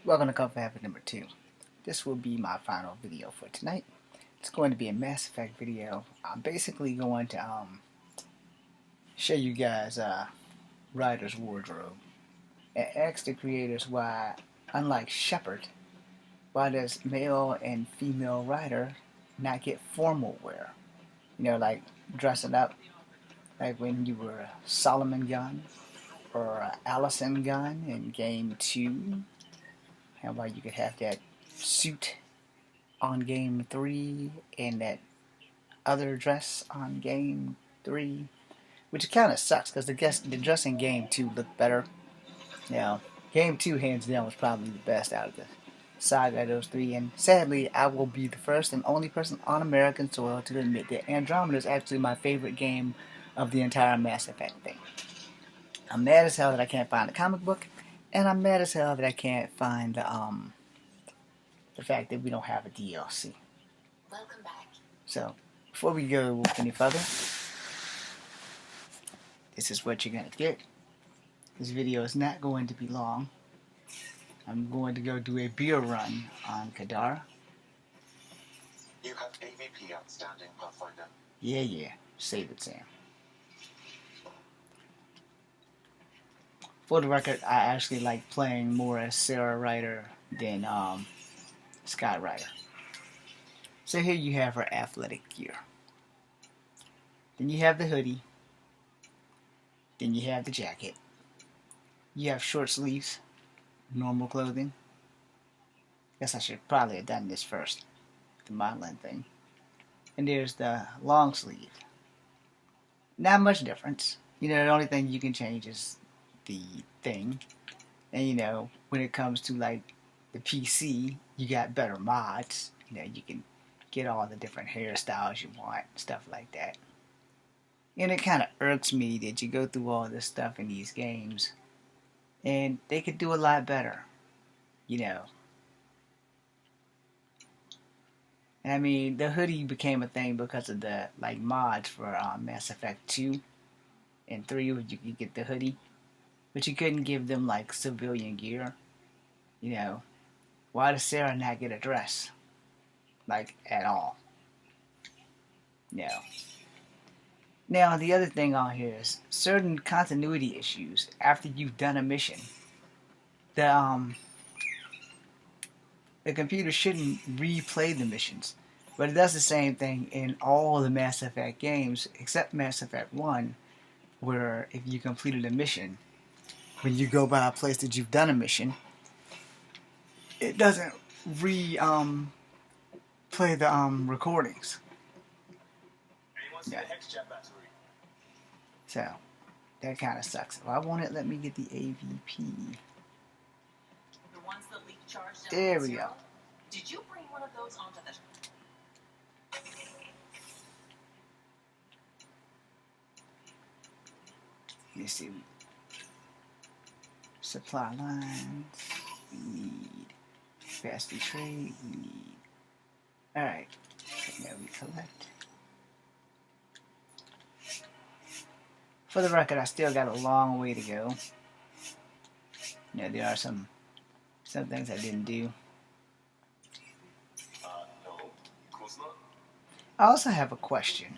Welcome to Coffee Habit number 2. This will be my final video for tonight. It's going to be a Mass Effect video. I'm basically going to show you guys Ryder's wardrobe and ask the creators why, unlike Shepard, why does male and female Ryder not get formal wear? You know, like dressing up like when you were a Solomon Gun or Allison Gun in Game 2. How about you could have that suit on Game 3 and that other dress on Game 3, which kind of sucks because the dress in Game 2 looked better. Now, Game 2 hands down was probably the best out of the saga of those three, and sadly, I will be the first and only person on American soil to admit that Andromeda is actually my favorite game of the entire Mass Effect thing. I'm mad as hell that I can't find the comic book, and I'm mad as hell that I can't find the fact that we don't have a DLC. Welcome back. So, before we go any further, this is what you're going to get. This video is not going to be long. I'm going to go do a beer run on Kadar. You have AVP outstanding, Pathfinder. Yeah. Save it, Sam. For the record, I actually like playing more as Sarah Ryder than Scott Ryder. So here you have her athletic gear. Then you have the hoodie. Then you have the jacket. You have short sleeves, normal clothing. Guess I should probably have done this first, the modeling thing. And there's the long sleeve. Not much difference. You know, the only thing you can change is the thing. And you know, when it comes to like the PC, you got better mods. You know, you can get all the different hairstyles you want, stuff like that. And it kind of irks me that you go through all this stuff in these games and they could do a lot better, you know. And I mean, the hoodie became a thing because of the like mods for Mass Effect 2 and 3 where you could get the hoodie. But you couldn't give them like civilian gear. You know, why does Sarah not get a dress? Like, at all. No. Now, the other thing on here is certain continuity issues after you've done a mission. The computer shouldn't replay the missions. But it does the same thing in all the Mass Effect games, except Mass Effect 1, where if you completed a mission, when you go by a place that you've done a mission, it doesn't play the recordings. Yeah. So that kind of sucks. If I want it, let me get the AVP. The ones that leak charge There we go. Did you bring one of those onto the... Let me see. Supply lines. We need fast trade. We need. Alright. Now we collect. For the record, I still got a long way to go. You know, there are some things I didn't do. No, of course not. I also have a question.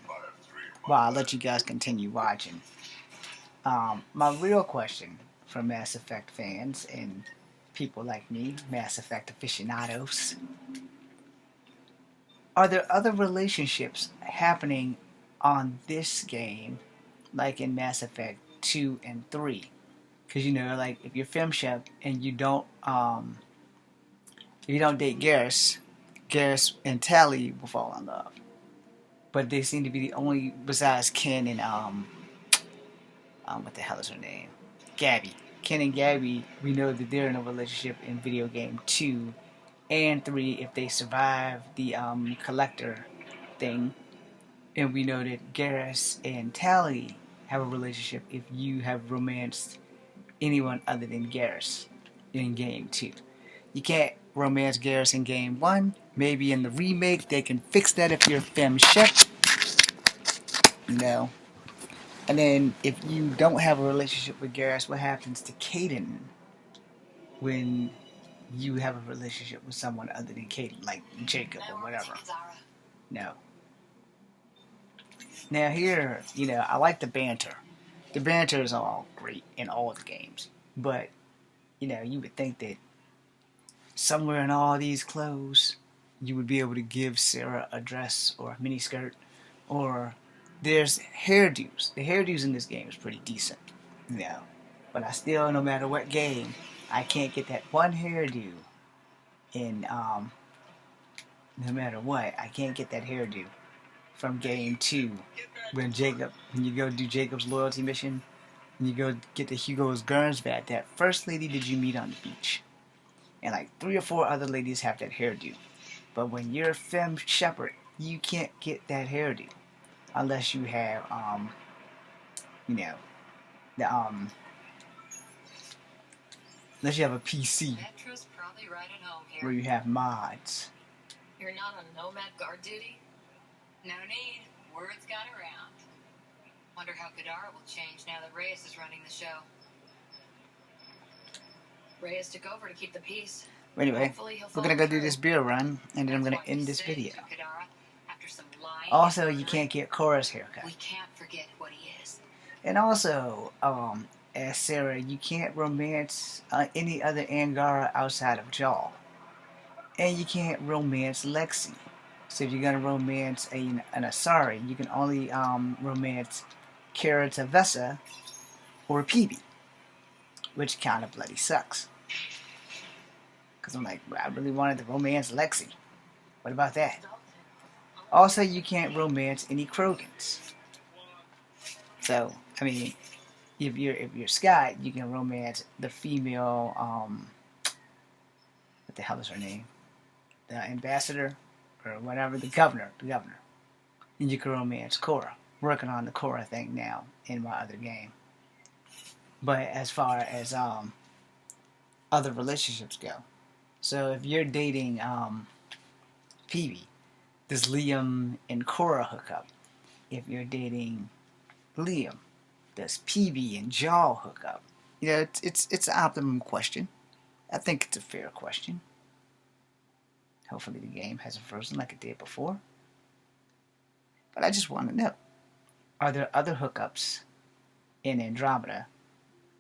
Well, I'll let you guys continue watching. My real question for Mass Effect fans and people like me, Mass Effect aficionados, are there other relationships happening on this game like in Mass Effect 2 and 3? Because, you know, like, if you're FemShep and you don't date Garrus and Tali will fall in love. But they seem to be the only, besides Ken and, what the hell is her name? Gabby. Ken and Gabby, we know that they're in a relationship in video game 2 and 3 if they survive the, collector thing. And we know that Garrus and Tali have a relationship if you have romanced anyone other than Garrus in Game 2. You can't romance Garrus in Game 1. Maybe in the remake they can fix that if you're FemShep. No. And then if you don't have a relationship with Garrus, what happens to Kaidan when you have a relationship with someone other than Katie, like Jacob or whatever. No. Now here, I like the banter. The banter is all great in all the games. But, you would think that somewhere in all these clothes, you would be able to give Sarah a dress or a miniskirt. Or there's hairdos. The hairdos in this game is pretty decent. But I still, no matter what game, I can't get that one hairdo in, no matter what, I can't get that hairdo from game 2 when you go do Jacob's loyalty mission, and you go get the Hugo's Gernsback, that first lady that you meet on the beach. And like 3 or 4 other ladies have that hairdo. But when you're Femme Shepherd, you can't get that hairdo. Unless you have, the, unless you have a PC Petra's probably right at home here. where you have mods. You're not on Nomad guard duty? No need. Word's got around. Wonder how Kadara will change now that Reyes is running the show. Reyes took over to keep the peace. Anyway, Hopefully he'll we're gonna go follow do through. this beer run, and then I'm That's gonna why we end this said video. to Kadara, after some lying Also, and you lying, can't get Cora's haircut. We can't forget what he is. And also, as Sarah, you can't romance any other Angara outside of Jaw. And you can't romance Lexi. So if you're gonna romance an Asari, you can only romance Kara Tavessa or Peebee, which kind of bloody sucks. Because I'm like, I really wanted to romance Lexi. What about that? Also, you can't romance any Krogans. So, I mean, if you're Scott, you can romance the female, what the hell is her name? The ambassador, or whatever, the governor. And you can romance Cora. Working on the Cora thing now in my other game. But as far as other relationships go, so if you're dating Peebee, does Liam and Cora hook up? If you're dating Liam, does Peebee and Jaw hook up? It's an optimum question. I think it's a fair question. Hopefully the game hasn't frozen like it did before. But I just want to know, are there other hookups in Andromeda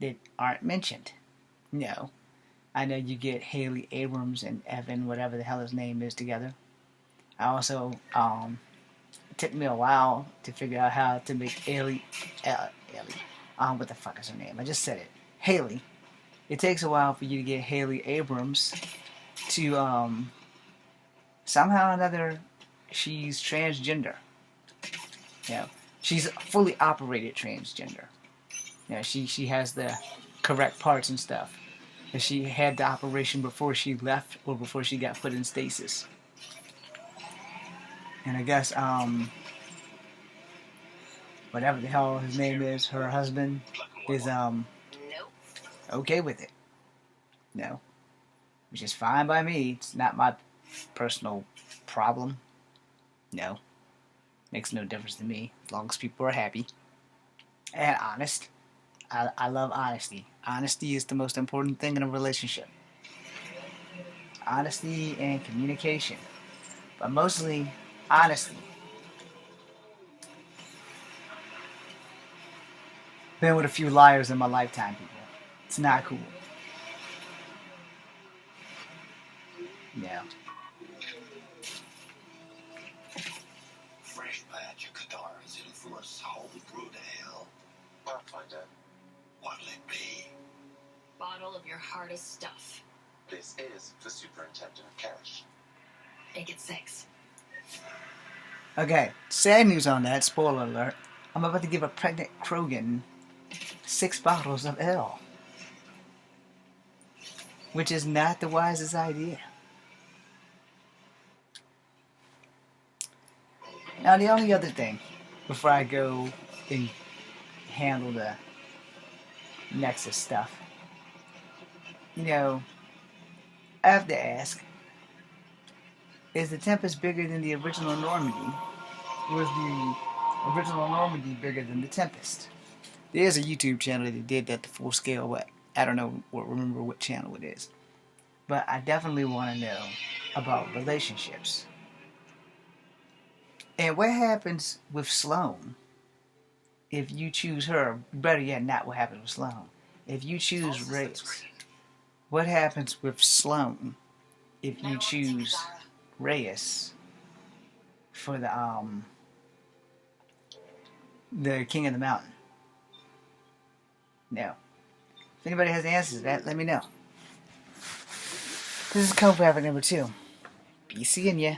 that aren't mentioned? No. I know you get Haley Abrams and Evan, whatever the hell his name is, together. I also, it took me a while to figure out how to make Haley, what the fuck is her name? I just said it. Haley. It takes a while for you to get Haley Abrams to, somehow or another, she's transgender. She's fully operated transgender. She has the correct parts and stuff. And she had the operation before she left or before she got put in stasis. And I guess, whatever the hell his name is, her husband, is, Nope. okay with it. Which is fine by me. It's not my personal problem. Makes no difference to me, as long as people are happy. And honest. I love honesty. Honesty is the most important thing in a relationship. Honesty and communication. But mostly, honesty. Been with a few liars in my lifetime, people. It's not cool. Fresh batch of Kadara's in for us all through to hell. Pathfinder, what'll it be? Bottle of your hardest stuff. This is the Superintendent of Cash. Make it 6. Okay, sad news on that, spoiler alert. I'm about to give a pregnant Krogan 6 bottles of ale. Which is not the wisest idea. Now the only other thing, before I go and handle the Nexus stuff, I have to ask, is the Tempest bigger than the original Normandy? Or is the original Normandy bigger than the Tempest? There's a YouTube channel that did that to full scale, but I don't know, or remember what channel it is. but I definitely want to know about relationships. And what happens with Sloane if you choose her? Better yet, not what happens with Sloane. If you choose Reyes, what happens with Sloane if you choose Reyes for the King of the Mountain? No. If anybody has the answers to that, let me know. This is Code Graphic number 2. Be seeing ya.